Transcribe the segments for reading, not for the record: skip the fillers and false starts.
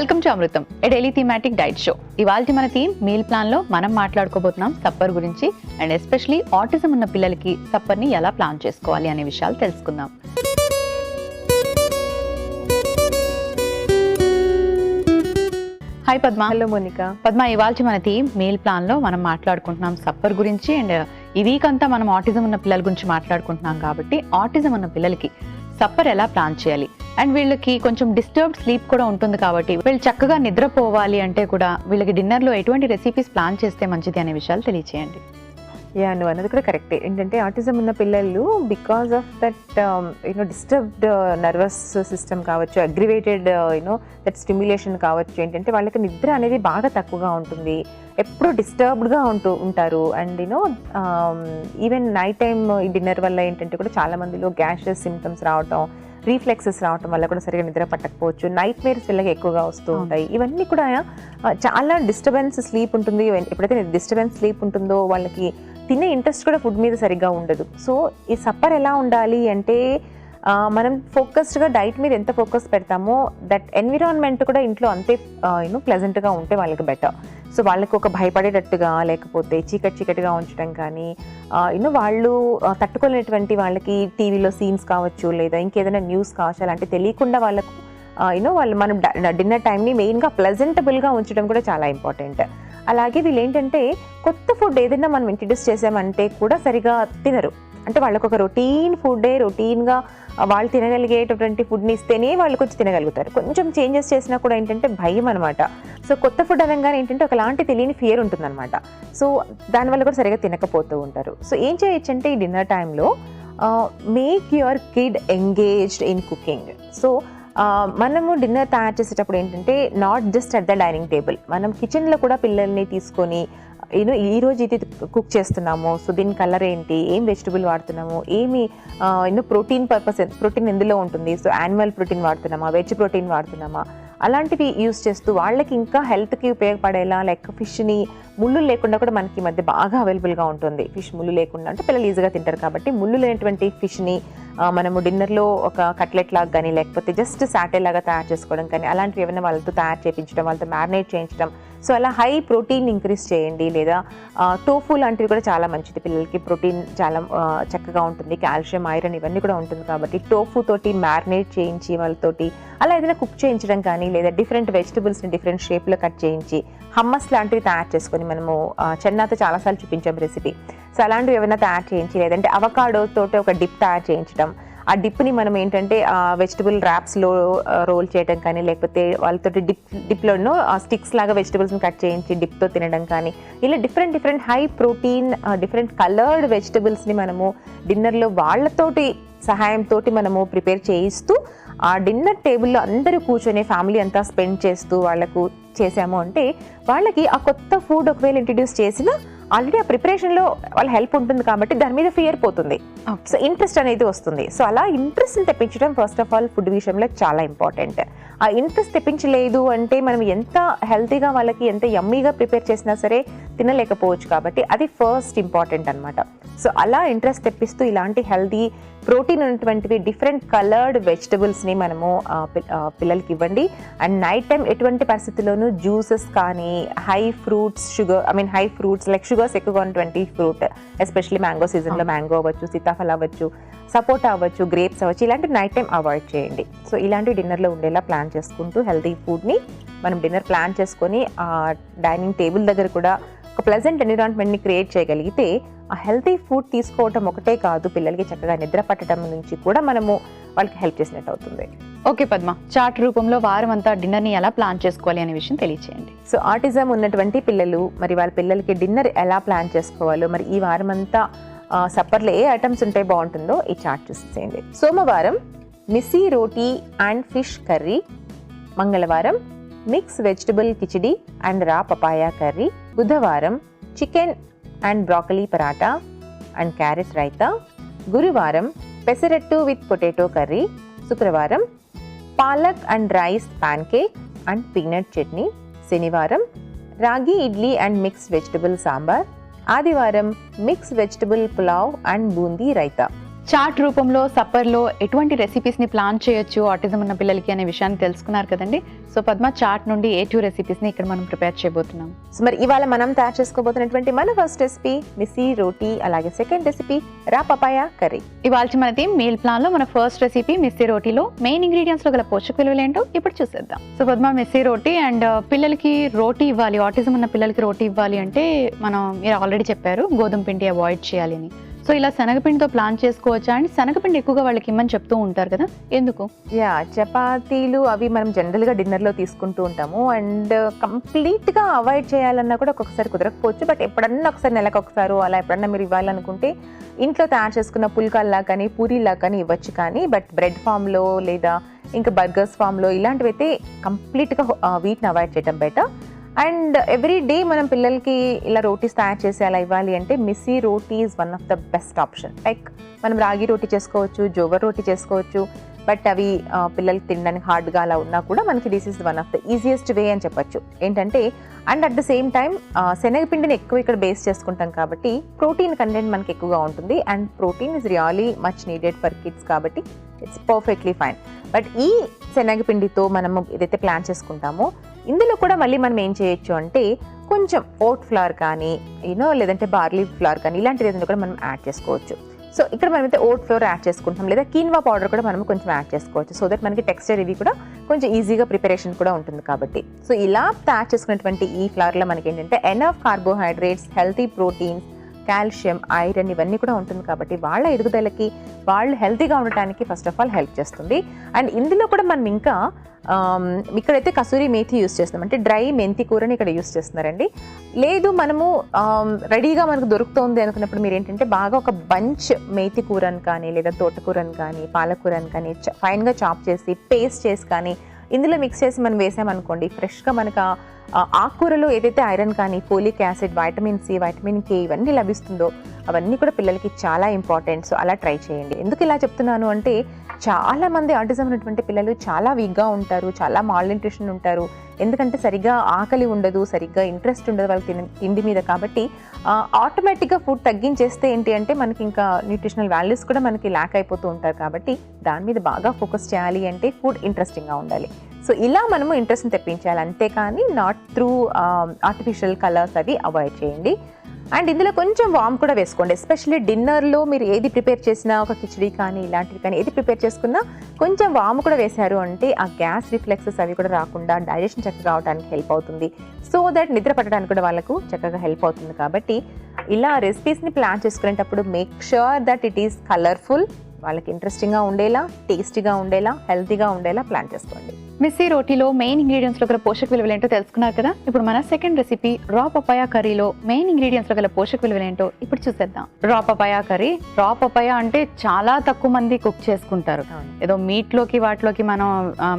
Welcome to Amrutham, A daily thematic diet show. ఇవాల్టి మన theme meal plan లో మనం మాట్లాడుకోబోతున్నాం సప్పర్ గురించి. అండ్ ఎస్పెషలీ ఆటిజం ఉన్న పిల్లలకి సప్పర్ ని ఎలా ప్లాన్ చేసుకోవాలి అనే విషయాలు తెలుసుకుందాం. హాయ్ పద్మ. హలో మోనికా. పద్మ, ఇవాల్టి మన థీమ్ మీల్ ప్లాన్ లో మనం మాట్లాడుకుంటున్నాం సప్పర్ గురించి. అండ్ ఈ వీక్ అంతా మనం ఆటిజం ఉన్న పిల్లల గురించి మాట్లాడుకుంటున్నాం కాబట్టి ఆటిజం ఉన్న పిల్లలకి సప్పర్ ఎలా ప్లాన్ చేయాలి, అండ్ వీళ్ళకి కొంచెం డిస్టర్బ్డ్ స్లీప్ కూడా ఉంటుంది కాబట్టి వీళ్ళు చక్కగా నిద్రపోవాలి అంటే కూడా వీళ్ళకి డిన్నర్లో ఎటువంటి రెసిపీస్ ప్లాన్ చేస్తే మంచిది అనే విషయాలు తెలియచేయండి. నువ్వు అన్నది కూడా కరెక్టే. ఏంటంటే ఆటిజం ఉన్న పిల్లలు because of that disturbed nervous system కావచ్చు, అగ్రివేటెడ్ దట్ స్టిమ్యులేషన్ కావచ్చు, ఏంటంటే వాళ్ళకి నిద్ర అనేది బాగా తక్కువగా ఉంటుంది, ఎప్పుడూ డిస్టర్బ్డ్గా ఉంటారు. And even night time dinner వల్ల ఏంటంటే కూడా చాలా మందిలో గ్యాషెస్ సిమ్టమ్స్ రావటం, రీఫ్లెక్సెస్ రావటం వల్ల కూడా సరిగా నిద్ర పట్టకపోవచ్చు, నైట్ మేర్స్ పిల్లలకి ఎక్కువగా వస్తూ ఉంటాయి. ఇవన్నీ కూడా చాలా డిస్టర్బెన్స్ స్లీప్ ఉంటుంది. ఎప్పుడైతే డిస్టర్బెన్స్ స్లీప్ ఉంటుందో వాళ్ళకి తినే ఇంట్రెస్ట్ కూడా ఫుడ్ మీద సరిగ్గా ఉండదు. సో ఈ సప్పర్ ఎలా ఉండాలి అంటే మనం ఫోకస్డ్గా డైట్ మీద ఎంత ఫోకస్ పెడతామో దట్ ఎన్విరాన్మెంట్ కూడా ఇంట్లో అంతే ప్లెజెంట్గా ఉంటే వాళ్ళకి బెటర్. సో వాళ్ళకి ఒక భయపడేటట్టుగా లేకపోతే చీకటిగా ఉంచడం కానీ వాళ్ళు తట్టుకోలేనటువంటి వాళ్ళకి టీవీలో సీన్స్ కావచ్చు లేదా ఇంకేదైనా న్యూస్ కావచ్చు అలాంటివి తెలియకుండా వాళ్ళకు వాళ్ళు మనం డిన్నర్ టైంని మెయిన్గా ప్లెజెంటబుల్గా ఉంచడం కూడా చాలా ఇంపార్టెంట్. అలాగే వీళ్ళు ఏంటంటే కొత్త ఫుడ్ ఏదైనా మనం ఇంట్రడ్యూస్ చేసామంటే కూడా సరిగా తినరు. అంటే వాళ్ళకు ఒక రొటీన్గా వాళ్ళు తినగలిగేటటువంటి ఫుడ్ని ఇస్తేనే వాళ్ళు కొంచెం తినగలుగుతారు. కొంచెం చేంజెస్ చేసినా కూడా ఏంటంటే భయం అనమాట. సో కొత్త ఫుడ్ అనగానే ఏంటంటే ఒకలాంటి తెలియని ఫియర్ ఉంటుందన్నమాట. సో దానివల్ల కూడా సరిగా తినకపోతూ ఉంటారు. సో ఏం చేయొచ్చు అంటే ఈ డిన్నర్ టైంలో make your kid engaged in cooking. So మనము డిన్నర్ తయారు చేసేటప్పుడు ఏంటంటే not just at the dining table, మనం కిచెన్లో కూడా పిల్లల్ని తీసుకొని ఈరోజు ఇది కుక్ చేస్తున్నాము, సో దీని కలర్ ఏంటి, ఏం వెజిటబుల్ వాడుతున్నాము, ఏమి ప్రోటీన్ ఎందులో ఉంటుంది, సో యానిమల్ ప్రోటీన్ వాడుతున్నామా, వెజ్ ప్రోటీన్ వాడుతున్నామా, అలాంటివి యూస్ చేస్తూ వాళ్ళకి ఇంకా హెల్త్కి ఉపయోగపడేలా లైక్ ఫిష్ని ముళ్ళు లేకుండా కూడా మనకి ఈ మధ్య బాగా అవైలబుల్గా ఉంటుంది. ఫిష్ ముళ్ళు లేకుండా అంటే పిల్లలు ఈజీగా తింటారు కాబట్టి ముళ్ళు లేనటువంటి ఫిష్ని మనము డిన్నర్లో ఒక కట్లెట్ లాగా కానీ లేకపోతే జస్ట్ సాటే లాగా తయారు చేసుకోవడం కానీ అలాంటివి ఏమైనా వాళ్ళతో తయారు చేయించడం, వాళ్ళతో మ్యారినేట్ చేయించడం. సో అలా హై ప్రోటీన్ ఇంక్రీజ్ చేయండి. లేదా టోఫు లాంటివి కూడా చాలా మంచిది, పిల్లలకి ప్రోటీన్ చాలా చక్కగా ఉంటుంది, కాల్షియం, ఐరన్ ఇవన్నీ కూడా ఉంటుంది కాబట్టి టోఫు తోటి మ్యారినేట్ చేయించి వాళ్ళతోటి అలా ఏదైనా కుక్ చేయించడం కానీ లేదా డిఫరెంట్ వెజిటబుల్స్ని డిఫరెంట్ షేప్లో కట్ చేయించి హమ్మస్ లాంటివి తయారు చేసుకొని మనము చెన్నాతో చాలాసార్లు చూపించాం రెసిపీ. సో అలాంటివి ఏమైనా తయారు చేయించి లేదంటే అవకాడో తోటి ఒక డిప్ తయారు చేయించడం, ఆ డిప్ని మనం ఏంటంటే వెజిటబుల్ ర్యాప్స్లో రోల్ చేయడం కానీ లేకపోతే వాళ్ళతో డిప్లోనో స్టిక్స్ లాగా వెజిటబుల్స్ని కట్ చేయించి డిప్తో తినడం కానీ ఇలా different high protein different coloured వెజిటబుల్స్ని మనము డిన్నర్లో వాళ్ళతోటి సహాయంతో మనము ప్రిపేర్ చేయిస్తూ ఆ డిన్నర్ టేబుల్లో అందరూ కూర్చొని ఫ్యామిలీ అంతా స్పెండ్ చేస్తూ వాళ్ళకు చేసాము అంటే వాళ్ళకి ఆ కొత్త ఫుడ్ ఒకవేళ ఇంట్రడ్యూస్ చేసినా ఆల్రెడీ ఆ ప్రిపరేషన్లో వాళ్ళ హెల్ప్ ఉంటుంది కాబట్టి దాని మీద ఫియర్ పోతుంది. సో ఇంట్రెస్ట్ అనేది వస్తుంది. సో అలా ఇంట్రెస్ట్ని తెప్పించడం ఫస్ట్ ఆఫ్ ఆల్ ఫుడ్ విషయంలో చాలా ఇంపార్టెంట్. ఆ ఇంట్రెస్ట్ తెప్పించలేదు అంటే మనం ఎంత హెల్తీగా వాళ్ళకి ఎంత యమ్మీగా ప్రిపేర్ చేసినా సరే తినలేకపోవచ్చు కాబట్టి అది ఫస్ట్ ఇంపార్టెంట్ అనమాట. సో అలా ఇంట్రెస్ట్ తెప్పిస్తూ ఇలాంటి హెల్తీ ప్రోటీన్ ఉన్నటువంటివి డిఫరెంట్ కలర్డ్ వెజిటబుల్స్ని మనము పిల్లలకి ఇవ్వండి. అండ్ నైట్ టైం ఎటువంటి పరిస్థితుల్లోనూ జ్యూసెస్ కానీ హై ఫ్రూట్స్ లైక్ షుగర్స్ ఎక్కువగా ఉన్నటువంటి ఫ్రూట్, ఎస్పెషల్లీ మ్యాంగో సీజన్లో మ్యాంగో అవ్వచ్చు, సీతాఫలం అవ్వచ్చు, సపోటా అవ్వచ్చు, గ్రేప్స్ అవ్వచ్చు, ఇలాంటి నైట్ టైం అవాయిడ్ చేయండి. సో ఇలాంటి డిన్నర్లో ఉండేలా ప్లాన్ చేసుకుంటూ హెల్తీ ఫుడ్ని మనం డిన్నర్ ప్లాన్ చేసుకొని ఆ డైనింగ్ టేబుల్ దగ్గర కూడా ఒక ప్లెజెంట్ ఎన్విరాన్మెంట్ని క్రియేట్ చేయగలిగితే ఆ హెల్తీ ఫుడ్ తీసుకోవటం ఒకటే కాదు, పిల్లలకి చక్కగా నిద్ర పట్టడం నుంచి కూడా మనము వాళ్ళకి హెల్ప్ చేసినట్టు అవుతుంది. ఓకే పద్మ, చార్ట్ రూపంలో వారం అంతా డిన్నర్ని ఎలా ప్లాన్ చేసుకోవాలి అనే విషయం తెలియచేయండి. సో ఆటిజం ఉన్నటువంటి పిల్లలు మరి వాళ్ళ పిల్లలకి డిన్నర్ ఎలా ప్లాన్ చేసుకోవాలో, మరి ఈ వారం అంతా సప్పర్లో ఏ ఐటమ్స్ ఉంటే బాగుంటుందో ఈ చార్ట్ చూసేయండి. సోమవారం missi roti and fish curry, మంగళవారం mix vegetable khichdi and raw papaya curry, బుధవారం chicken and broccoli paratha and carrot raita, గురువారం పెసరట్టు విత్ పొటాటో కర్రీ, శుక్రవారం palak and rice pancake and peanut chutney, శనివారం ragi idli and mixed vegetable sambar, ఆదివారం mix vegetable pulao and boondi raita. Chart రూపంలో సప్పర్లో ఎటువంటి రెసిపీస్ని ప్లాన్ చేయొచ్చు ఆటిజం ఉన్న పిల్లలకి అనే విషయాన్ని తెలుసుకున్నారు కదండి. సో పద్మ, చాట్ నుండి A2 రెసిపీస్ని ఇక్కడ మనం ప్రిపేర్ చేయబోతున్నాం. సో మరి ఇవాళ మనం తయారు చేసుకోబోతున్నటువంటి మన ఫస్ట్ రెసిపీ మిస్సీ రోటీ, అలాగే second recipe raw papaya curry. ఇవాళ మనది మీల్ ప్లాన్ లో మన ఫస్ట్ రెసిపీ మిస్సీ రోటీలో మెయిన్ ఇంగ్రీడియంట్స్ లో గల పోషక విలువలు ఏంటో ఇప్పుడు చూసేద్దాం. సో పద్మ, మిస్సీ రోటీ అండ్ పిల్లలకి రోటీ ఇవ్వాలి, ఆటిజం ఉన్న పిల్లలకి రోటీ ఇవ్వాలి అంటే మీరు ఆల్రెడీ చెప్పారు గోధుమ పిండి అవాయిడ్ చేయాలి అని. సో ఇలా శనగపిండితో ప్లాన్ చేసుకోవచ్చా? అండ్ శనగపిండి ఎక్కువగా వాళ్ళకి ఇమ్మని చెప్తూ ఉంటారు కదా, ఎందుకు? చపాతీలు అవి మనం జనరల్గా డిన్నర్లో తీసుకుంటూ ఉంటాము. అండ్ కంప్లీట్గా అవాయిడ్ చేయాలన్నా కూడా ఒక్కొక్కసారి కుదరకపోవచ్చు. బట్ ఎప్పుడన్నా ఒకసారి నెలకు ఒకసారి అలా ఎప్పుడన్నా మీరు ఇవ్వాలనుకుంటే ఇంట్లో తయారు చేసుకున్న పుల్కాల్లా కానీ పూరీలా కానీ ఇవ్వచ్చు. కానీ బట్ బ్రెడ్ ఫామ్లో లేదా ఇంకా బర్గర్స్ ఫామ్లో ఇలాంటివి అయితే కంప్లీట్గా వీటిని అవాయిడ్ చేయడం బెటర్. అండ్ ఎవ్రీ డే మనం పిల్లలకి ఇలా రోటీస్ తయారు చేసి అలా ఇవ్వాలి అంటే Missy roti is one of the best option. Like మనం రాగి రోటీ చేసుకోవచ్చు, జోవర్ రోటీ చేసుకోవచ్చు. బట్ అవి పిల్లలకి తినడానికి హార్డ్గా అలా ఉన్నా కూడా మనకి this is one of the easiest way అని చెప్పొచ్చు. ఏంటంటే and at the same time శనగపిండిని ఎక్కువ ఇక్కడ బేస్ చేసుకుంటాం కాబట్టి ప్రోటీన్ కంటెంట్ మనకి ఎక్కువగా ఉంటుంది. And protein is really much needed for kids కాబట్టి ఇట్స్ పర్ఫెక్ట్లీ ఫైన్. బట్ ఈ శనగపిండితో మనము ఏదైతే ప్లాన్ చేసుకుంటామో ఇందులో కూడా మళ్ళీ మనం ఏం చేయొచ్చు అంటే కొంచెం ఓట్ ఫ్లవర్ కానీ లేదంటే బార్లీ ఫ్లవర్ కానీ ఇలాంటిది ఏదైనా కూడా మనం యాడ్ చేసుకోవచ్చు. సో ఇక్కడ మనమైతే ఓట్ ఫ్లోర్ యాడ్ చేసుకుంటాం, లేదా కీన్వా పౌడర్ కూడా మనం కొంచెం యాడ్ చేసుకోవచ్చు. సో దట్ మనకి టెక్స్చర్ ఇవి కూడా కొంచెం ఈజీగా ప్రిపరేషన్ కూడా ఉంటుంది కాబట్టి. సో ఇలా తయారు చేసుకున్నటువంటి ఈ ఫ్లవర్లో మనకి ఏంటంటే enough carbohydrates, healthy proteins, calcium, iron ఇవన్నీ కూడా ఉంటుంది కాబట్టి వాళ్ళ ఎదుగుదలకి, వాళ్ళు హెల్తీగా ఉండటానికి ఫస్ట్ ఆఫ్ ఆల్ హెల్ప్ చేస్తుంది. అండ్ ఇందులో కూడా మనం ఇంకా ఇక్కడైతే కసూరి మేథి యూస్ చేస్తున్నాం, అంటే డ్రై మెంతి కూరని ఇక్కడ యూస్ చేస్తున్నారండి. లేదు మనము రెడీగా మనకు దొరుకుతుంది అనుకున్నప్పుడు మీరు ఏంటంటే బాగా ఒక బంచ్ మేథి కూరని కానీ లేదా తోటకూరని కానీ పాలకూరని కానీ ఫైన్గా చాప్ చేసి పేస్ట్ చేసి కానీ ఇందులో మిక్స్ చేసి మనం వేసామనుకోండి, ఫ్రెష్గా మనకు ఆకుకూరలో ఏదైతే ఐరన్ కానీ folic acid, vitamin C, vitamin K ఇవన్నీ లభిస్తుందో అవన్నీ కూడా పిల్లలకి చాలా ఇంపార్టెంట్. సో అలా ట్రై చేయండి. ఎందుకు ఇలా చెప్తున్నాను అంటే చాలా మంది ఆటిజం ఉన్నటువంటి పిల్లలు చాలా వీక్గా ఉంటారు, చాలా మాల్ న్యూట్రిషన్ ఉంటారు. ఎందుకంటే సరిగ్గా ఆకలి ఉండదు, సరిగ్గా ఇంట్రెస్ట్ ఉండదు వాళ్ళకి తిండి మీద. కాబట్టి ఆటోమేటిక్గా ఫుడ్ తగ్గించేస్తే ఏంటి అంటే మనకి ఇంకా న్యూట్రిషనల్ వాల్యూస్ కూడా మనకి ల్యాక్ అయిపోతూ ఉంటారు. కాబట్టి దాని మీద బాగా ఫోకస్ చేయాలి అంటే ఫుడ్ ఇంట్రెస్టింగ్గా ఉండాలి. సో ఇలా మనము ఇంట్రెస్ట్ని తెప్పించాలి, అంతేకాని నాట్ త్రూ ఆర్టిఫిషియల్ కలర్స్ అవి అవాయిడ్ చేయండి. అండ్ ఇందులో కొంచెం వామ్ కూడా వేసుకోండి. ఎస్పెషల్లీ డిన్నర్లో మీరు ఏది ప్రిపేర్ చేసినా, ఒక కిచడీ కానీ ఇలాంటివి కానీ ఏది ప్రిపేర్ చేసుకున్నా కొంచెం వామ్ కూడా వేశారు అంటే ఆ గ్యాస్ రిఫ్లెక్సెస్ అవి కూడా రాకుండా డైజెషన్ చక్కగా అవడానికి హెల్ప్ అవుతుంది. సో దట్ నిద్ర పట్టడానికి కూడా వాళ్ళకు చక్కగా హెల్ప్ అవుతుంది. కాబట్టి ఇలా రెసిపీస్ని ప్లాన్ చేసుకునేటప్పుడు make sure that it is colourful, వాళ్ళకి ఇంట్రెస్టింగ్గా ఉండేలా, టేస్టీగా ఉండేలా, హెల్తీగా ఉండేలా ప్లాన్ చేసుకోండి. మిస్సీ రోటీలో మెయిన్ ఇంగ్రీడియంట్స్లో గల పోషక విలువలు ఏంటో తెలుసుకున్నారు కదా. ఇప్పుడు మన సెకండ్ రెసిపీ రా పపాయా కర్రీలో మెయిన్ ఇంగ్రీడియంట్స్లో గల పోషక విలువలు ఏంటో ఇప్పుడు చూసేద్దాం. రా పపాయా కర్రీ. రా పపాయా అంటే చాలా తక్కువ మంది కుక్ చేసుకుంటారు. ఏదో మీట్లోకి వాటిలోకి మనం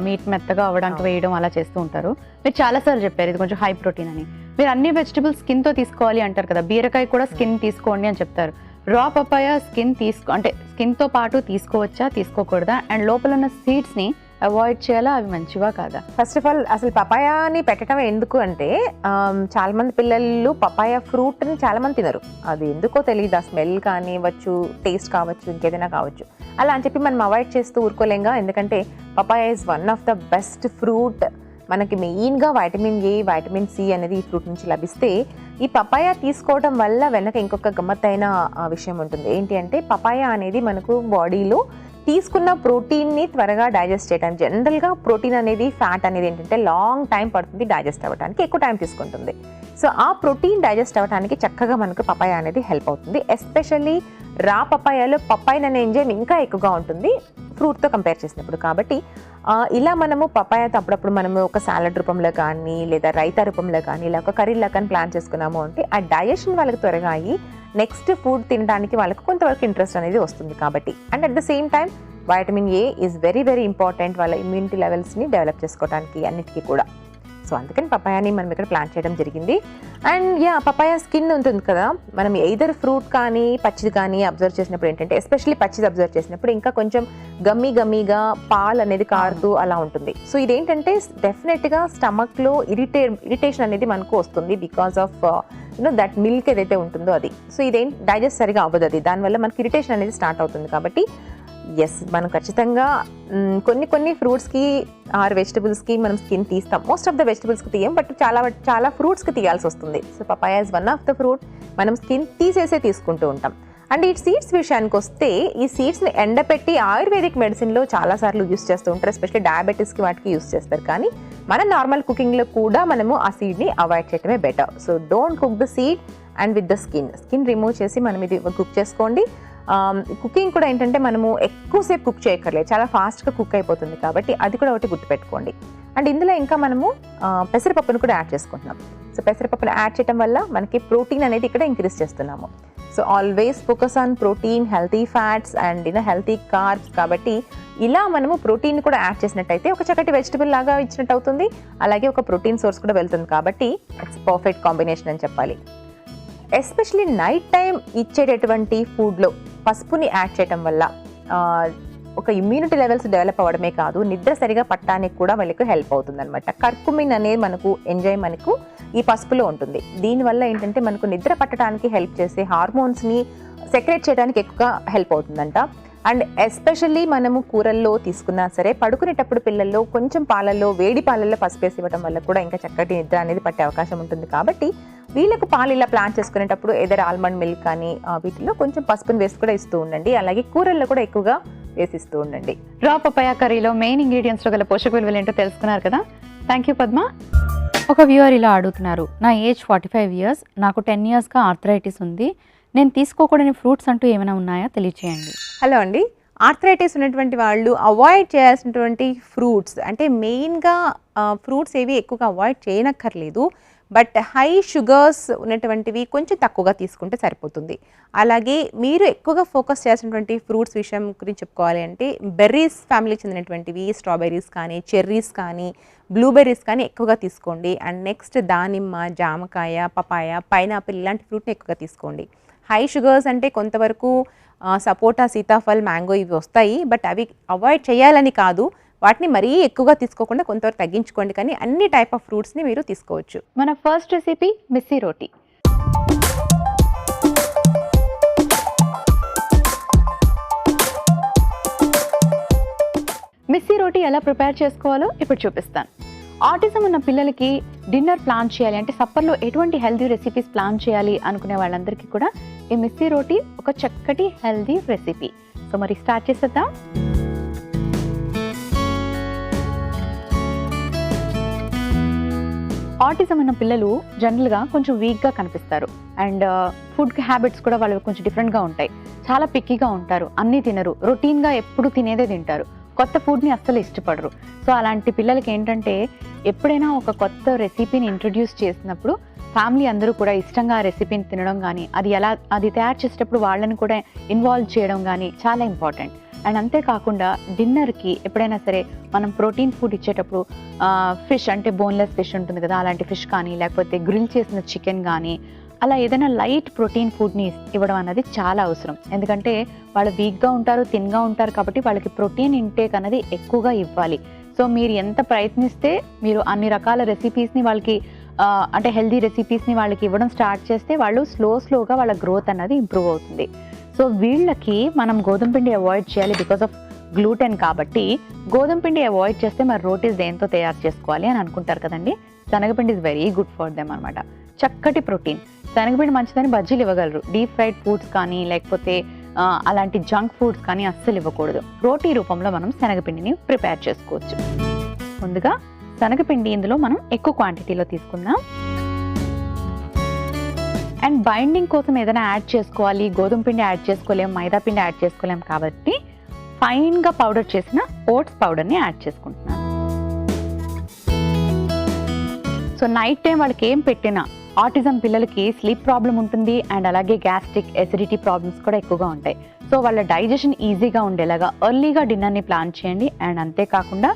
మీట్ మెత్తగా అవ్వడానికి వేయడం అలా చేస్తూ ఉంటారు. మీరు చాలాసార్లు చెప్పారు ఇది కొంచెం హై ప్రోటీన్ అని. మీరు అన్ని వెజిటబుల్స్ స్కిన్తో తీసుకోవాలి అంటారు కదా, బీరకాయ కూడా స్కిన్ తీసుకోండి అని చెప్తారు. రా పపాయా అంటే స్కిన్తో పాటు తీసుకోవచ్చా, తీసుకోకూడదా? అండ్ లోపల ఉన్న సీడ్స్ని అవాయిడ్ చేయాలా, అవి మంచివా కాదా? ఫస్ట్ ఆఫ్ ఆల్ అసలు పపాయాని పెట్టడం ఎందుకు అంటే చాలా మంది పిల్లలు పపాయా ఫ్రూట్ని చాలా మంది తినరు. అది ఎందుకో తెలియదు, ఆ స్మెల్ కానివ్వచ్చు, టేస్ట్ కావచ్చు, ఇంకేదైనా కావచ్చు. అలా అని చెప్పి మనం అవాయిడ్ చేస్తూ ఊరుకోలేంగా. ఎందుకంటే papaya is one of the best fruit. మనకి మెయిన్గా వైటమిన్ ఏ, వైటమిన్ సి అనేది ఈ ఫ్రూట్ నుంచి లభిస్తే ఈ పపాయా తీసుకోవడం వల్ల వెనక ఇంకొక గమ్మత్తైన విషయం ఉంటుంది. ఏంటి అంటే పపాయా అనేది మనకు బాడీలో తీసుకున్న ప్రోటీన్ని త్వరగా డైజెస్ట్ చేయడానికి. జనరల్గా ప్రోటీన్ అనేది, ఫ్యాట్ అనేది ఏంటంటే లాంగ్ టైం పడుతుంది డైజెస్ట్ అవ్వడానికి, ఎక్కువ టైం తీసుకుంటుంది. సో ఆ ప్రోటీన్ డైజెస్ట్ అవ్వడానికి చక్కగా మనకు పపాయా అనేది హెల్ప్ అవుతుంది. ఎస్పెషల్లీ రా పపాయాలో పపాయిన్ అనే ఎంజైమ్ ఇంకా ఎక్కువగా ఉంటుంది ఫ్రూట్తో కంపేర్ చేసినప్పుడు. కాబట్టి ఇలా మనము పపాయాతో అప్పుడప్పుడు మనము ఒక సాలడ్ రూపంలో కానీ లేదా రైతా రూపంలో కానీ ఇలా ఒక కర్రీలా కానీ ప్లాన్ చేసుకున్నాము అంటే ఆ డైజెషన్ వాళ్ళకి త్వరగా అయ్యి నెక్స్ట్ ఫుడ్ తినడానికి వాళ్ళకి కొంతవరకు ఇంట్రెస్ట్ అనేది వస్తుంది. కాబట్టి and at the same time vitamin A is very very important వాళ్ళ ఇమ్యూనిటీ లెవెల్స్ని డెవలప్ చేసుకోవడానికి అన్నిటికీ కూడా. సో అందుకని పపాయాని మనం ఇక్కడ ప్లాన్ చేయడం జరిగింది. అండ్ పపాయా స్కిన్ ఉంటుంది కదా, మనం ఎయిదర్ ఫ్రూట్ కానీ పచ్చిది కానీ అబ్జర్వ్ చేసినప్పుడు ఏంటంటే ఎస్పెషల్లీ పచ్చిది అబ్జర్వ్ చేసినప్పుడు ఇంకా కొంచెం గమ్మీగా పాలు అనేది కారుతూ అలా ఉంటుంది. సో ఇదేంటంటే డెఫినెట్గా స్టమక్లో ఇరిటేషన్ అనేది మనకు వస్తుంది బికాస్ ఆఫ్ దట్ మిల్క్ ఏదైతే ఉంటుందో అది. సో ఇదేం డైజెస్ట్ సరిగా అవ్వదు, అది దానివల్ల మనకి ఇరిటేషన్ అనేది స్టార్ట్ అవుతుంది. కాబట్టి ఎస్, మనం ఖచ్చితంగా కొన్ని ఫ్రూట్స్కి ఆర్ వెజిటబుల్స్కి మనం స్కిన్ తీస్తాం. మోస్ట్ ఆఫ్ ద వెజిటబుల్స్కి తీయం, బట్ చాలా ఫ్రూట్స్కి తీయాల్సి వస్తుంది. So papaya is one of the fruit, మనం స్కిన్ తీసేసే తీసుకుంటూ ఉంటాం. అండ్ ఈ సీడ్స్ విషయానికి వస్తే, ఈ సీడ్స్ని ఎండపెట్టి ఆయుర్వేదిక్ మెడిసిన్లో చాలాసార్లు యూస్ చేస్తూ ఉంటారు, ఎస్పెషల్లీ డయాబెటీస్కి వాటికి యూస్ చేస్తారు. కానీ మన నార్మల్ కుకింగ్లో కూడా మనము ఆ సీడ్ని అవాయిడ్ చేయడమే better. So don't cook the seed and with the skin remove చేసి మనం ఇది కుక్ చేసుకోండి. కుకింగ్ కూడా ఏంటంటే మనము ఎక్కువసేపు కుక్ చేయక్కర్లేదు, చాలా ఫాస్ట్గా కుక్ అయిపోతుంది. కాబట్టి అది కూడా ఒకటి గుర్తుపెట్టుకోండి. అండ్ ఇందులో ఇంకా మనము పెసరపప్పును కూడా యాడ్ చేసుకుంటున్నాం. సో పెసరపప్పును యాడ్ చేయడం వల్ల మనకి ప్రోటీన్ అనేది ఇక్కడ ఇంక్రీజ్ చేస్తున్నాము. So always focus on protein, healthy fats and healthy carbs. కాబట్టి ఇలా మనము ప్రోటీన్ కూడా యాడ్ చేసినట్టయితే ఒక చక్కటి వెజిటబుల్ లాగా ఇచ్చినట్టు అవుతుంది, అలాగే ఒక ప్రోటీన్ సోర్స్ కూడా వెళ్తుంది. కాబట్టి ఇట్స్ పర్ఫెక్ట్ కాంబినేషన్ అని చెప్పాలి. ఎస్పెషలీ నైట్ టైం ఇచ్చేటటువంటి ఫుడ్లో పసుపుని యాడ్ చేయడం వల్ల ఒక ఇమ్యూనిటీ లెవెల్స్ డెవలప్ అవ్వడమే కాదు, నిద్ర సరిగా పట్టడానికి కూడా వాళ్ళకి హెల్ప్ అవుతుంది అనమాట. కర్కుమిన్ అనేది మనకు ఎంజైమ్ మనకు ఈ పసుపులో ఉంటుంది. దీనివల్ల ఏంటంటే మనకు నిద్ర పట్టడానికి హెల్ప్ చేసే హార్మోన్స్ని సెక్రేట్ చేయడానికి ఎక్కువగా హెల్ప్ అవుతుందంట. అండ్ ఎస్పెషల్లీ మనము కూరల్లో తీసుకున్నా సరే, పడుకునేటప్పుడు పిల్లల్లో కొంచెం పాలల్లో, వేడి పాలల్లో పసుపు వేసి ఇవ్వడం వల్ల కూడా ఇంకా చక్కటి నిద్ర అనేది పట్టే అవకాశం ఉంటుంది. కాబట్టి వీళ్ళకు పాలు ఇలా ప్లాన్ చేసుకునేటప్పుడు ఏదైనా ఆల్మండ్ మిల్క్ కానీ వీటిలో కొంచెం పసుపుని వేసి కూడా ఇస్తూ ఉండండి. అలాగే కూరల్లో కూడా ఎక్కువగా వేసిస్తూ ఉండండి. రా పపాయ కర్రీలో మెయిన్ ఇంగ్రీడియంట్స్లో గల పోషక విలువలు ఏంటో తెలుసుకున్నారు కదా. Thank you Padma. ఒక వ్యూవర్ ఇలా అడుగుతున్నారు, నా ఏజ్ 45 ఇయర్స్, నాకు 10 ఇయర్స్గా ఆర్థరైటిస్ ఉంది, నేను తీసుకోకూడని ఫ్రూట్స్ అంటూ ఏమైనా ఉన్నాయా తెలియచేయండి. హలో అండి, ఆర్థరైటిస్ ఉన్నటువంటి వాళ్ళు అవాయిడ్ చేయాల్సినటువంటి ఫ్రూట్స్ అంటే మెయిన్గా ఫ్రూట్స్ ఏవి ఎక్కువగా అవాయిడ్ చేయనక్కర్లేదు, బట్ హై షుగర్స్ ఉన్నటువంటివి కొంచెం తక్కువగా తీసుకుంటే సరిపోతుంది. అలాగే మీరు ఎక్కువగా ఫోకస్ చేయాల్సినటువంటి ఫ్రూట్స్ విషయం గురించి చెప్పుకోవాలి అంటే, బెర్రీస్ ఫ్యామిలీకి చెందినటువంటివి, స్ట్రాబెర్రీస్ కానీ, చెర్రీస్ కానీ, బ్లూబెర్రీస్ కానీ ఎక్కువగా తీసుకోండి. అండ్ నెక్స్ట్ దానిమ్మ, జామకాయ, పపాయ, పైనాపిల్ ఇలాంటి ఫ్రూట్ని ఎక్కువగా తీసుకోండి. హై షుగర్స్ అంటే కొంతవరకు సపోటా, సీతాఫల్, మ్యాంగో ఇవి వస్తాయి, బట్ అవి అవాయిడ్ చేయాలని కాదు, వాటిని మరీ ఎక్కువగా తీసుకోకుండా కొంతవరకు తగ్గించుకోండి. కానీ అన్ని టైప్ ఆఫ్ ఫ్రూట్స్ని మీరు తీసుకోవచ్చు. మన ఫస్ట్ రెసిపీ మిస్సీ రోటీ. మిస్సీ రోటీ ఎలా ప్రిపేర్ చేసుకోవాలో ఇప్పుడు చూపిస్తాను. ఆటిజం ఉన్న పిల్లలకి డిన్నర్ ప్లాన్ చేయాలి అంటే, సప్పర్లో ఎటువంటి హెల్దీ రెసిపీస్ ప్లాన్ చేయాలి అనుకునే వాళ్ళందరికీ కూడా ఈ మిస్సీ రోటీ ఒక చక్కటి హెల్దీ రెసిపీ. సో మరి స్టార్ట్ చేసేద్దాం. ఆటిజం ఉన్న పిల్లలు జనరల్గా కొంచెం వీక్గా కనిపిస్తారు. అండ్ ఫుడ్ హ్యాబిట్స్ కూడా వాళ్ళు కొంచెం డిఫరెంట్గా ఉంటాయి. చాలా పిక్కీగా ఉంటారు, అన్నీ తినరు, రొటీన్గా ఎప్పుడు తినేదే తింటారు, కొత్త ఫుడ్ని అస్సలు ఇష్టపడరు. సో అలాంటి పిల్లలకి ఏంటంటే, ఎప్పుడైనా ఒక కొత్త రెసిపీని ఇంట్రడ్యూస్ చేసినప్పుడు ఫ్యామిలీ అందరూ కూడా ఇష్టంగా ఆ రెసిపీని తినడం కానీ, అది తయారు చేసేటప్పుడు వాళ్ళని కూడా ఇన్వాల్వ్ చేయడం కానీ చాలా ఇంపార్టెంట్. అండ్ అంతేకాకుండా డిన్నర్కి ఎప్పుడైనా సరే మనం ప్రోటీన్ ఫుడ్ ఇచ్చేటప్పుడు ఫిష్ అంటే బోన్లెస్ ఫిష్ ఉంటుంది కదా, అలాంటి ఫిష్ కానీ, లేకపోతే గ్రిల్ చేసిన చికెన్ కానీ, అలా ఏదైనా లైట్ ప్రోటీన్ ఫుడ్ని ఇవ్వడం అనేది చాలా అవసరం. ఎందుకంటే వాళ్ళు వీక్గా ఉంటారు, థిన్గా ఉంటారు, కాబట్టి వాళ్ళకి ప్రోటీన్ ఇంటేక్ అనేది ఎక్కువగా ఇవ్వాలి. సో మీరు ఎంత ప్రయత్నిస్తే మీరు అన్ని రకాల రెసిపీస్ని వాళ్ళకి అంటే హెల్దీ రెసిపీస్ని వాళ్ళకి ఇవ్వడం స్టార్ట్ చేస్తే వాళ్ళు స్లోగా వాళ్ళ గ్రోత్ అనేది ఇంప్రూవ్ అవుతుంది. సో వీళ్ళకి మనం గోధుమ పిండి అవాయిడ్ చేయాలి బికాస్ ఆఫ్ గ్లూటెన్. కాబట్టి గోధుమ పిండి అవాయిడ్ చేస్తే మరి రోటీస్ దేంతో తయారు చేసుకోవాలి అని అనుకుంటారు కదండి. శనగపిండి is very good for them అనమాట. చక్కటి ప్రోటీన్. శనగపిండి మంచిదని బజ్జీలు ఇవ్వగలరు. డీప్ ఫ్రైడ్ ఫుడ్స్ కానీ, లేకపోతే అలాంటి జంక్ ఫుడ్స్ కానీ అస్సలు ఇవ్వకూడదు. రోటీ రూపంలో మనం శనగపిండిని ప్రిపేర్ చేసుకోవచ్చు. ముందుగా శనగపిండి ఇందులో మనం ఎక్కువ క్వాంటిటీలో తీసుకుందాం. అండ్ బైండింగ్ కోసం ఏదైనా యాడ్ చేసుకోవాలి, గోధుమ పిండి యాడ్ చేసుకోలేం, మైదా పిండి యాడ్ చేసుకోలేం, కాబట్టి ఫైన్గా పౌడర్ చేసిన ఓట్స్ పౌడర్ని యాడ్ చేసుకుంటున్నాను. సో నైట్ టైం వాళ్ళకి ఏం పెట్టినా, ఆటిజం పిల్లలకి స్లీప్ ప్రాబ్లం ఉంటుంది అండ్ అలాగే గ్యాస్ట్రిక్, ఎసిడిటీ ప్రాబ్లమ్స్ కూడా ఎక్కువగా ఉంటాయి. సో వాళ్ళ డైజెషన్ ఈజీగా ఉండేలాగా ఎర్లీగా డిన్నర్ని ప్లాన్ చేయండి. అండ్ అంతేకాకుండా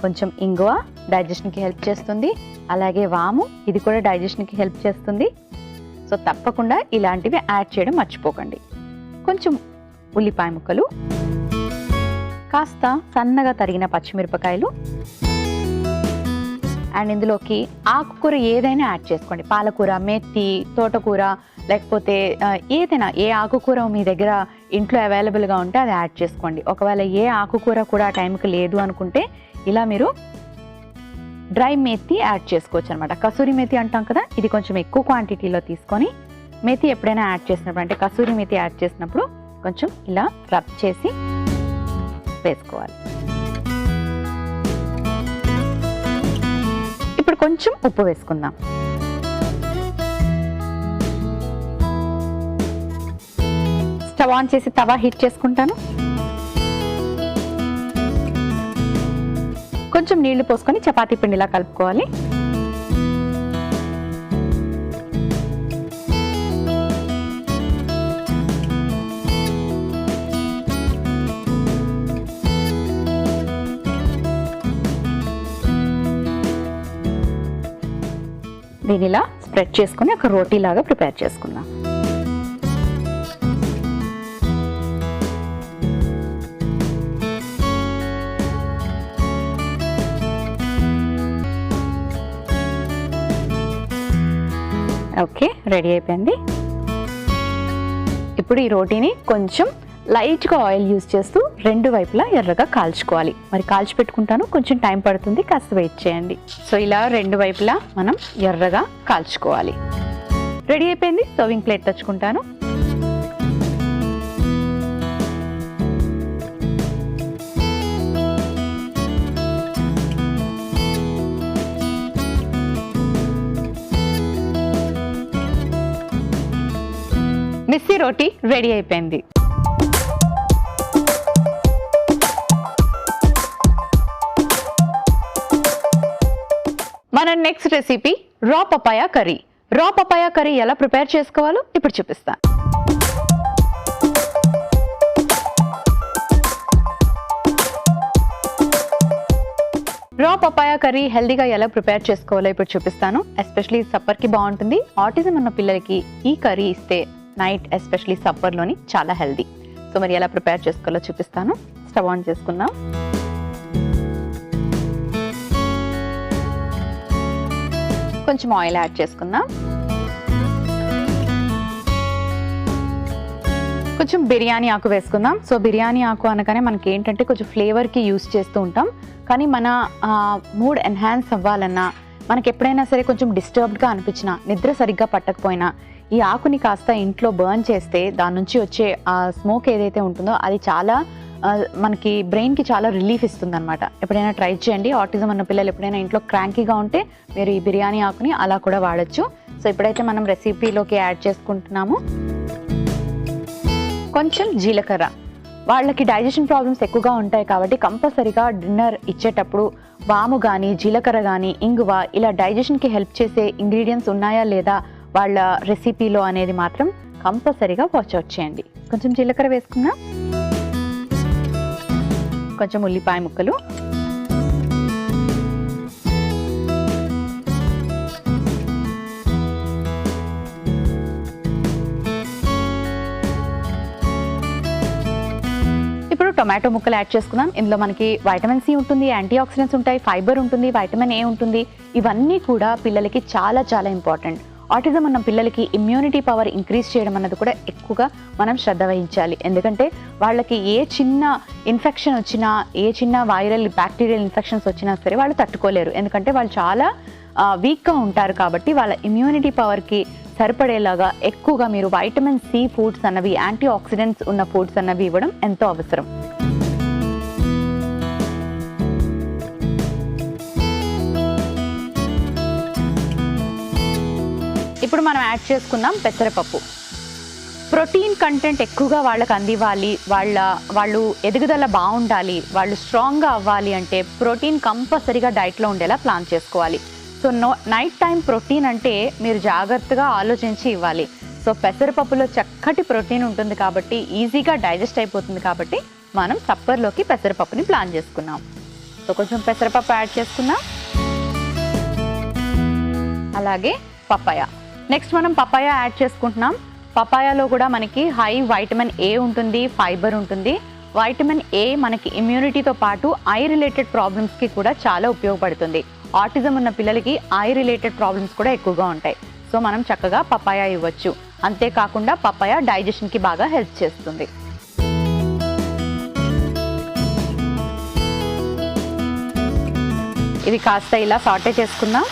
కొంచెం ఇంగువ డైజెషన్కి హెల్ప్ చేస్తుంది, అలాగే వాము ఇది కూడా డైజెషన్కి హెల్ప్ చేస్తుంది. సో తప్పకుండా ఇలాంటివి యాడ్ చేయడం మర్చిపోకండి. కొంచెం ఉల్లిపాయ ముక్కలు, కాస్త సన్నగా తరిగిన పచ్చిమిరపకాయలు, అండ్ ఇందులోకి ఆకుకూర ఏదైనా యాడ్ చేసుకోండి. పాలకూర, మెత్తి, తోటకూర, లేకపోతే ఏదైనా ఏ ఆకుకూర మీ దగ్గర ఇంట్లో అవైలబుల్గా ఉంటే అది యాడ్ చేసుకోండి. ఒకవేళ ఏ ఆకుకూర కూడా ఆ టైంకి లేదు అనుకుంటే ఇలా మీరు డ్రై మెత్తి యాడ్ చేసుకోవచ్చు అనమాట. కసూరి మెత్తి అంటాం కదా, ఇది కొంచెం ఎక్కువ క్వాంటిటీలో తీసుకొని మెత్తి ఎప్పుడైనా యాడ్ చేసినప్పుడు, అంటే కసూరి మెత్తి యాడ్ చేసినప్పుడు కొంచెం ఇలా రబ్ చేసి వేసుకోవాలి. ఇప్పుడు కొంచెం ఉప్పు వేసుకుందాం. స్టవ్ ఆన్ చేసి తవా హీట్ చేసుకుంటాను. కొంచెం నీళ్లు పోసుకొని చపాతీ పిండిలా కలుపుకోవాలి. దీని ఇలా స్ప్రెడ్ చేసుకుని ఒక రోటీ లాగా ప్రిపేర్ చేసుకుందాం. ఓకే, రెడీ అయిపోయింది. ఇప్పుడు ఈ రోటీని కొంచెం లైట్గా ఆయిల్ యూజ్ చేస్తూ రెండు వైపులా ఎర్రగా కాల్చుకోవాలి. మరి కాల్చి పెట్టుకుంటాను, కొంచెం టైం పడుతుంది, కాస్త వెయిట్ చేయండి. సో ఇలా రెండు వైపులా మనం ఎర్రగా కాల్చుకోవాలి. రెడీ అయిపోయింది. సర్వింగ్ ప్లేట్ తెచ్చుకుంటాను. మిస్సీ రోటీ రెడీ అయిపోయింది. మన next recipe raw papaya curry. రా పపాయా కర్రీ ఎలా ప్రిపేర్ చేసుకోవాలో ఇప్పుడు చూపిస్తాను. రా పపాయా కర్రీ హెల్దీగా ఎలా ప్రిపేర్ చేసుకోవాలో ఇప్పుడు చూపిస్తాను. ఎస్పెషలీ సప్పర్కి బాగుంటుంది. ఆటిజం ఉన్న పిల్లలకి ఈ కర్రీ ఇస్తే నైట్ ఎస్పెషలీ సప్పర్లోని చాలా హెల్దీ. సో మరి ఎలా ప్రిపేర్ చేసుకోవాలో చూపిస్తాను. స్టవ్ ఆన్ చేసుకుందాం. కొంచెం ఆయిల్ యాడ్ చేసుకుందాం. కొంచెం బిర్యానీ ఆకు వేసుకుందాం. సో బిర్యానీ ఆకు అనగానే మనకి ఏంటంటే కొంచెం ఫ్లేవర్కి యూస్ చేస్తూ ఉంటాం, కానీ మన మూడ్ ఎన్హాన్స్ అవ్వాలన్నా, మనకి ఎప్పుడైనా సరే కొంచెం డిస్టర్బ్డ్గా అనిపించినా, నిద్ర సరిగ్గా పట్టకపోయినా ఈ ఆకుని కాస్త ఇంట్లో బర్న్ చేస్తే దాని నుంచి వచ్చే ఆ స్మోక్ ఏదైతే ఉంటుందో అది చాలా మనకి బ్రెయిన్కి చాలా రిలీఫ్ ఇస్తుంది అనమాట. ఎప్పుడైనా ట్రై చేయండి. ఆటిజం ఉన్న పిల్లలు ఎప్పుడైనా ఇంట్లో క్రాంకీగా ఉంటే మీరు ఈ బిర్యానీ ఆకుని అలా కూడా వాడచ్చు. సో ఇప్పుడైతే మనం రెసిపీలోకి యాడ్ చేసుకుంటున్నాము కొంచెం జీలకర్ర. వాళ్ళకి డైజెషన్ ప్రాబ్లమ్స్ ఎక్కువగా ఉంటాయి కాబట్టి కంపల్సరీగా డిన్నర్ ఇచ్చేటప్పుడు వాము కానీ, జీలకర్ర కానీ, ఇంగువ ఇలా డైజెషన్కి హెల్ప్ చేసే ఇంగ్రీడియంట్స్ ఉన్నాయా లేదా వాళ్ళ రెసిపీలో అనేది మాత్రం కంపల్సరీగా వాచ్ అవుట్ చేయండి. కొంచెం జీలకర్ర వేసుకున్నా, కొంచెం ఉల్లిపాయ ముక్కలు, ఇప్పుడు టొమాటో ముక్కలు యాడ్ చేసుకుందాం. ఇందులో మనకి వైటమిన్ సి ఉంటుంది, యాంటీ ఆక్సిడెంట్స్ ఉంటాయి, ఫైబర్ ఉంటుంది, వైటమిన్ ఏ ఉంటుంది. ఇవన్నీ కూడా పిల్లలకి చాలా చాలా ఇంపార్టెంట్. ఆటిజం ఉన్న పిల్లలకి ఇమ్యూనిటీ పవర్ ఇంక్రీజ్ చేయడం అన్నది కూడా ఎక్కువగా మనం శ్రద్ధ వహించాలి. ఎందుకంటే వాళ్ళకి ఏ చిన్న ఇన్ఫెక్షన్ వచ్చినా, ఏ చిన్న వైరల్ బ్యాక్టీరియల్ ఇన్ఫెక్షన్స్ వచ్చినా సరే వాళ్ళు తట్టుకోలేరు. ఎందుకంటే వాళ్ళు చాలా వీక్గా ఉంటారు. కాబట్టి వాళ్ళ ఇమ్యూనిటీ పవర్కి సరిపడేలాగా ఎక్కువగా మీరు వైటమిన్ సి ఫుడ్స్ అన్నవి, యాంటీ ఆక్సిడెంట్స్ ఉన్న ఫుడ్స్ అన్నవి ఇవ్వడం ఎంతో అవసరం. ఇప్పుడు మనం యాడ్ చేసుకుందాం పెసరపప్పు. ప్రోటీన్ కంటెంట్ ఎక్కువగా వాళ్ళకి అందివ్వాలి, వాళ్ళు ఎదుగుదల బాగుండాలి, వాళ్ళు స్ట్రాంగ్గా అవ్వాలి అంటే ప్రోటీన్ కంపల్సరీగా డైట్లో ఉండేలా ప్లాన్ చేసుకోవాలి. సో నైట్ టైం ప్రోటీన్ అంటే మీరు జాగ్రత్తగా ఆలోచించి ఇవ్వాలి. సో పెసరపప్పులో చక్కటి ప్రోటీన్ ఉంటుంది కాబట్టి ఈజీగా డైజెస్ట్ అయిపోతుంది. కాబట్టి మనం సప్పర్లోకి పెసరపప్పుని ప్లాన్ చేసుకున్నాం. సో కొంచెం పెసరపప్పు యాడ్ చేసుకున్నాం. అలాగే పపాయ. నెక్స్ట్ మనం పపాయ యాడ్ చేసుకుంటున్నాం. పపాయాలో కూడా మనకి హై వైటమిన్ ఏ ఉంటుంది, ఫైబర్ ఉంటుంది. వైటమిన్ ఏ మనకి ఇమ్యూనిటీతో పాటు ఐ రిలేటెడ్ ప్రాబ్లమ్స్కి కూడా చాలా ఉపయోగపడుతుంది. ఆటిజం ఉన్న పిల్లలకి ఐ రిలేటెడ్ ప్రాబ్లమ్స్ కూడా ఎక్కువగా ఉంటాయి. సో మనం చక్కగా పపాయ ఇవ్వచ్చు. అంతేకాకుండా పపాయ డైజెషన్కి బాగా హెల్ప్ చేస్తుంది. ఇవి కాస్త ఇలా సాటే చేసుకుందాం.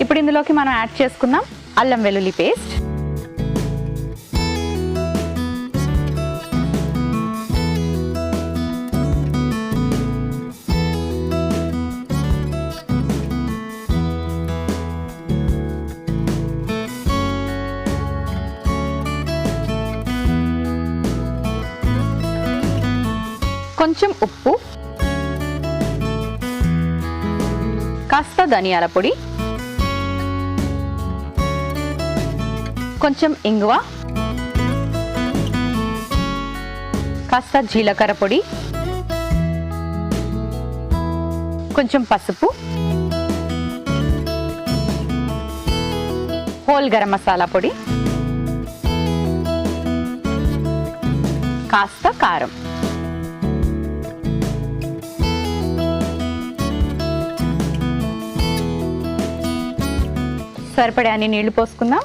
ఇప్పుడు ఇందులోకి మనం యాడ్ చేసుకుందాం అల్లం వెల్లుల్లి పేస్ట్, కొంచెం ఉప్పు, కాస్త ధనియాల పొడి, కొంచెం ఇంగువ, కాస్త జీలకర్ర పొడి, కొంచెం పసుపు, హోల్ గరం మసాలా పొడి, కాస్త కారం. సరిపడే అన్ని నీళ్లు పోసుకుందాం.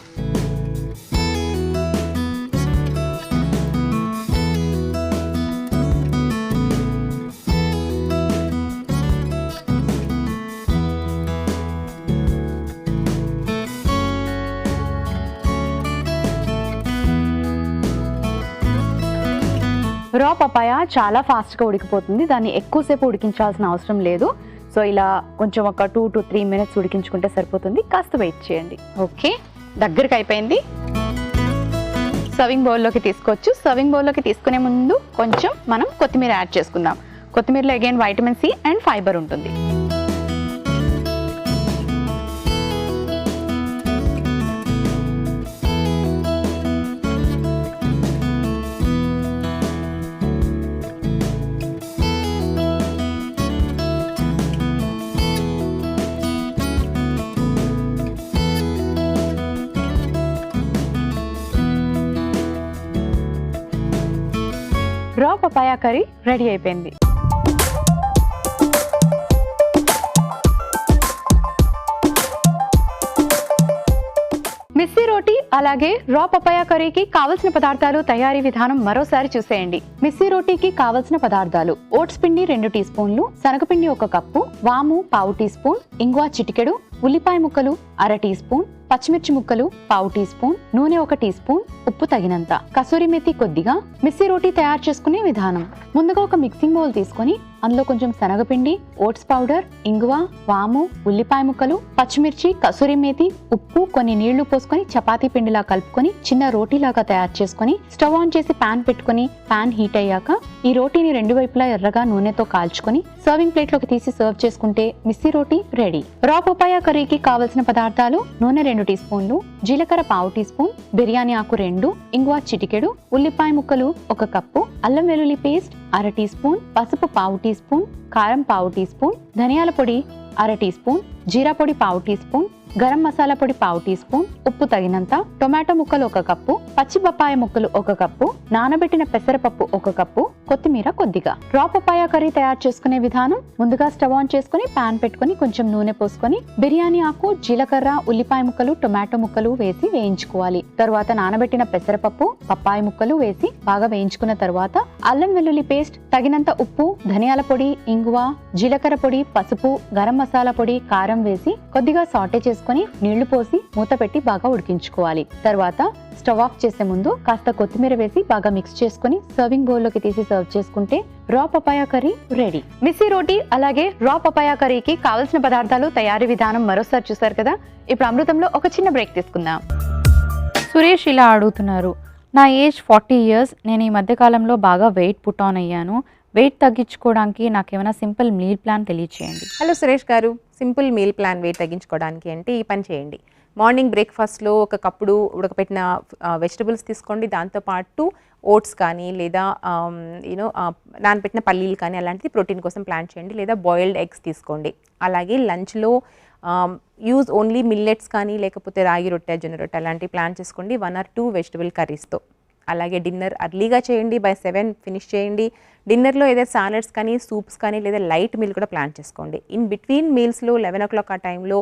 రా పపాయ చాలా ఫాస్ట్గా ఉడికిపోతుంది. దాన్ని ఎక్కువసేపు ఉడికించాల్సిన అవసరం లేదు. సో ఇలా కొంచెం ఒక 2 to 3 minutes ఉడికించుకుంటే సరిపోతుంది. కాస్త వెయిట్ చేయండి. ఓకే, దగ్గరికి అయిపోయింది. సర్వింగ్ బౌల్లోకి తీసుకోవచ్చు. సర్వింగ్ బౌల్లోకి తీసుకునే ముందు కొంచెం మనం కొత్తిమీర యాడ్ చేసుకుందాం. కొత్తిమీరలో again vitamin C and fibre ఉంటుంది. రా పపాయ కర్రీ రెడీ అయిపోయింది. మిస్సీ రోటీ అలాగే రా పపాయ కర్రీకి కావలసిన పదార్థాలు, తయారీ విధానం మరోసారి చూసేయండి. మిస్సీ రోటీకి కావలసిన పదార్థాలు: ఓట్స్ పిండి 2 టీ స్పూన్లు, శనగపిండి 1 కప్పు, వాము 1/2 టీ స్పూన్, ఇంగువ చిటికెడు, ఉల్లిపాయ ముక్కలు 1/2 టీ స్పూన్, పచ్చిమిర్చి ముక్కలు 1/2 టీ స్పూన్, నూనె 1 టీ స్పూన్, ఉప్పు తగినంత, కసూరి మెతి కొద్దిగా. మిస్సీ రోటీ తయారు చేసుకునే విధానం: ముందుగా ఒక మిక్సింగ్ బౌల్ తీసుకొని అందులో కొంచెం శనగపిండి, ఓట్స్ పౌడర్, ఇంగువ, వాము, ఉల్లిపాయ ముక్కలు, పచ్చిమిర్చి, కసూరి మేతి, ఉప్పు, కొన్ని నీళ్లు పోసుకొని చపాతీ పిండిలా కలుపుకొని చిన్న రోటీలాగా తయారు చేసుకొని స్టవ్ ఆన్ చేసి పాన్ పెట్టుకొని పాన్ హీట్ అయ్యాక ఈ రోటీని 2 వైపులా ఎర్రగా నూనెతో కాల్చుకొని సర్వింగ్ ప్లేట్ లోకి తీసి సర్వ్ చేసుకుంటే మిస్సీ రోటీ రెడీ. రా పపాయ కర్రీకి కావలసిన పదార్థాలు: నూనె 2 టీ స్పూన్లు, జీలకర్ర 1/2 టీ స్పూన్, బిర్యానీ ఆకు 2, ఇంగువ చిటికెడు, ఉల్లిపాయ ముక్కలు 1 కప్పు, అల్లం వెల్లుల్లి పేస్ట్ 1/2 టీ స్పూన్, పసుపు 1/2 టీ స్పూన్, కారం 1/2 టీ స్పూన్, ధనియాల పొడి 1/2 టీ స్పూన్, జీరా పొడి 1/2 టీ స్పూన్, గరం మసాలా పొడి 1/2 టీ స్పూన్, ఉప్పు తగినంత, టొమాటో ముక్కలు 1 కప్పు, పచ్చి బొప్పాయ ముక్కలు 1 కప్పు, నానబెట్టిన పెసరపప్పు 1 కప్పు, కొత్తిమీర కొద్దిగా. రా పపాయ కర్రీ తయారు చేసుకునే విధానం: ముందుగా స్టవ్ ఆన్ చేసుకుని పాన్ పెట్టుకుని కొంచెం నూనె పోసుకొని బిర్యానీ ఆకు, జీలకర్ర, ఉల్లిపాయ ముక్కలు, టొమాటో ముక్కలు వేసి వేయించుకోవాలి. తర్వాత నానబెట్టిన పెసరపప్పు, పప్పాయ ముక్కలు వేసి బాగా వేయించుకున్న తర్వాత అల్లం వెల్లుల్లి పేస్ట్, తగినంత ఉప్పు, ధనియాల పొడి, ఇంగువ, జీలకర్ర పొడి, పసుపు, గరం మసాలా పొడి, కారం వేసి కొద్దిగా సాటే చేసుకుని నీళ్లు పోసి మూత పెట్టి బాగా ఉడికించుకోవాలి. తర్వాత స్టవ్ ఆఫ్ చేసే ముందు కాస్త కొత్తిమీర వేసి బాగా మిక్స్ చేసుకుని సర్వింగ్ బౌల్ లోకి తీసి సర్వ్ చేసుకుంటే రా papaya curry ready. Missy roti అలాగే రా పపాయ కర్రీకి కావలసిన పదార్థాలు, తయారీ విధానం మరోసారి చూసారు కదా. ఇప్పుడు అమృతంలో ఒక చిన్న బ్రేక్ తీసుకుందాం. సురేష్ ఇలా అడుగుతున్నారు: నా ఏజ్ 40 years, నేను ఈ మధ్యకాలంలో బాగా వెయిట్ పుట్ ఆన్ అయ్యాను. వెయిట్ తగ్గించుకోవడానికి నాకేమైనా సింపుల్ మీల్ ప్లాన్ తెలియచేయండి. హలో సురేష్ గారు, సింపుల్ మీల్ ప్లాన్ వెయిట్ తగ్గించుకోవడానికి అంటే ఈ పని చేయండి. మార్నింగ్ బ్రేక్ఫాస్ట్లో ఒక కప్పుడు ఉడకపెట్టిన వెజిటబుల్స్ తీసుకోండి, దాంతోపాటు ఓట్స్ కానీ లేదా నానబెట్టిన పల్లీలు కానీ అలాంటిది ప్రోటీన్ కోసం ప్లాన్ చేయండి, లేదా బాయిల్డ్ ఎగ్స్ తీసుకోండి. అలాగే లంచ్లో యూజ్ ఓన్లీ మిల్లెట్స్ కానీ లేకపోతే రాగి రొట్టె, జొన్న రొట్టె అలాంటివి ప్లాన్ చేసుకోండి 1 or 2 వెజిటబుల్ కర్రీస్తో. అలాగే డిన్నర్ అర్లీగా చేయండి, బై 7 ఫినిష్ చేయండి. డిన్నర్లో ఏదైనా సాలడ్స్ కానీ సూప్స్ కానీ లేదా లైట్ మీల్ కూడా ప్లాన్ చేసుకోండి. ఇన్ బిట్వీన్ మీల్స్లో 11 o'clock ఆ టైంలో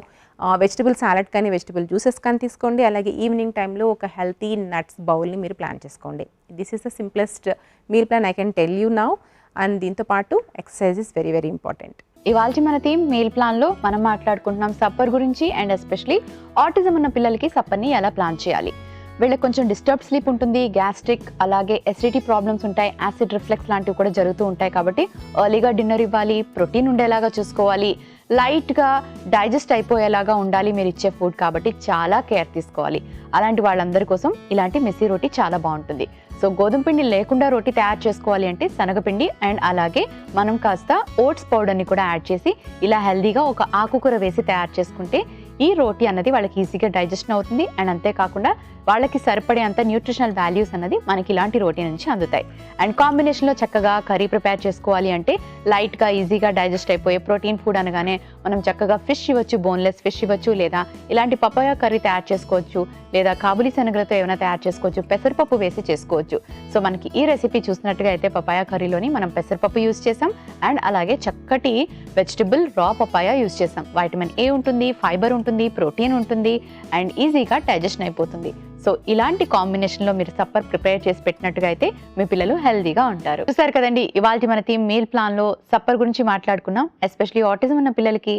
వెజిటబుల్ సాలడ్ కానీ వెజిటబుల్ జ్యూసెస్ కానీ తీసుకోండి. అలాగే ఈవినింగ్ టైంలో ఒక హెల్తీ నట్స్ బౌల్ని మీరు ప్లాన్ చేసుకోండి. This is the simplest meal plan I can tell you now. And దీంతో పాటు exercise is very very important. ఇవాళ మన థీమ్ మీల్ ప్లాన్లో మనం మాట్లాడుకుంటున్నాం సప్పర్ గురించి, అండ్ ఎస్పెషలీ ఆటిజం ఉన్న పిల్లలకి సప్పర్ని ఎలా ప్లాన్ చేయాలి. వీళ్ళకి కొంచెం డిస్టర్బ్డ్ స్లీప్ ఉంటుంది, గ్యాస్ట్రిక్ అలాగే ఎసిడిటీ ప్రాబ్లమ్స్ ఉంటాయి, యాసిడ్ రిఫ్లెక్స్ లాంటివి కూడా జరుగుతూ ఉంటాయి. కాబట్టి ఎర్లీగా డిన్నర్ ఇవ్వాలి, ప్రోటీన్ ఉండేలాగా చూసుకోవాలి, లైట్గా డైజెస్ట్ అయిపోయేలాగా ఉండాలి మీరు ఇచ్చే ఫుడ్. కాబట్టి చాలా కేర్ తీసుకోవాలి. అలాంటి వాళ్ళందరి కోసం ఇలాంటి మెస్సీ రోటీ చాలా బాగుంటుంది. సో గోధుమ పిండి లేకుండా రోటీ తయారు చేసుకోవాలి అంటే శనగపిండి అండ్ అలాగే మనం కాస్త ఓట్స్ పౌడర్ని కూడా యాడ్ చేసి ఇలా హెల్దీగా ఒక ఆకుకూర వేసి తయారు చేసుకుంటే ఈ రోటీ అన్నది వాళ్ళకి ఈజీగా డైజెషన్ అవుతుంది. అండ్ అంతేకాకుండా వాళ్ళకి సరిపడే అంత న్యూట్రిషనల్ వాల్యూస్ అన్నది మనకి ఇలాంటి రోటీ నుంచి అందుతాయి. అండ్ కాంబినేషన్లో చక్కగా కర్రీ ప్రిపేర్ చేసుకోవాలి అంటే లైట్గా ఈజీగా డైజెస్ట్ అయిపోయే ప్రోటీన్ ఫుడ్ అనగానే మనం చక్కగా ఫిష్ ఇవ్వచ్చు, బోన్లెస్ ఫిష్ ఇవ్వచ్చు, లేదా ఇలాంటి పపాయ కర్రీ తయారు చేసుకోవచ్చు, లేదా కాబులి శనగలతో ఏమైనా తయారు చేసుకోవచ్చు, పెసరపప్పు వేసి చేసుకోవచ్చు. సో మనకి ఈ రెసిపీ చూసినట్టుగా అయితే పపాయ కర్రీలోని మనం పెసరపప్పు యూజ్ చేసాం అండ్ అలాగే చక్కటి వెజిటబుల్ రా పపాయ యూజ్ చేసాం. వైటమిన్ ఏ ఉంటుంది, ఫైబర్ ఉంటుంది, ప్రోటీన్ ఉంటుంది అండ్ ఈజీగా డైజెషన్ అయిపోతుంది. సో ఇలాంటి కాంబినేషన్లో మీరు సప్పర్ ప్రిపేర్ చేసి పెట్టినట్టుగా అయితే మీ పిల్లలు హెల్దీగా ఉంటారు. చూసారు కదండి, ఇవాళ మన థీమ్ మీల్ ప్లాన్లో సప్పర్ గురించి మాట్లాడుకున్నాం. ఎస్పెషలీ ఆటిజం ఉన్న పిల్లలకి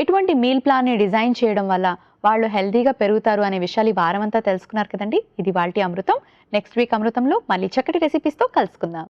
ఎటువంటి మీల్ ప్లాన్ని డిజైన్ చేయడం వల్ల వాళ్ళు హెల్దీగా పెరుగుతారు అనే విషయాలు ఈ వారం అంతా తెలుసుకున్నారు కదండి. ఇది ఇవాల్టి అమృతం. నెక్స్ట్ వీక్ అమృతంలో మళ్ళీ చక్కటి రెసిపీస్తో కలుసుకుందాం.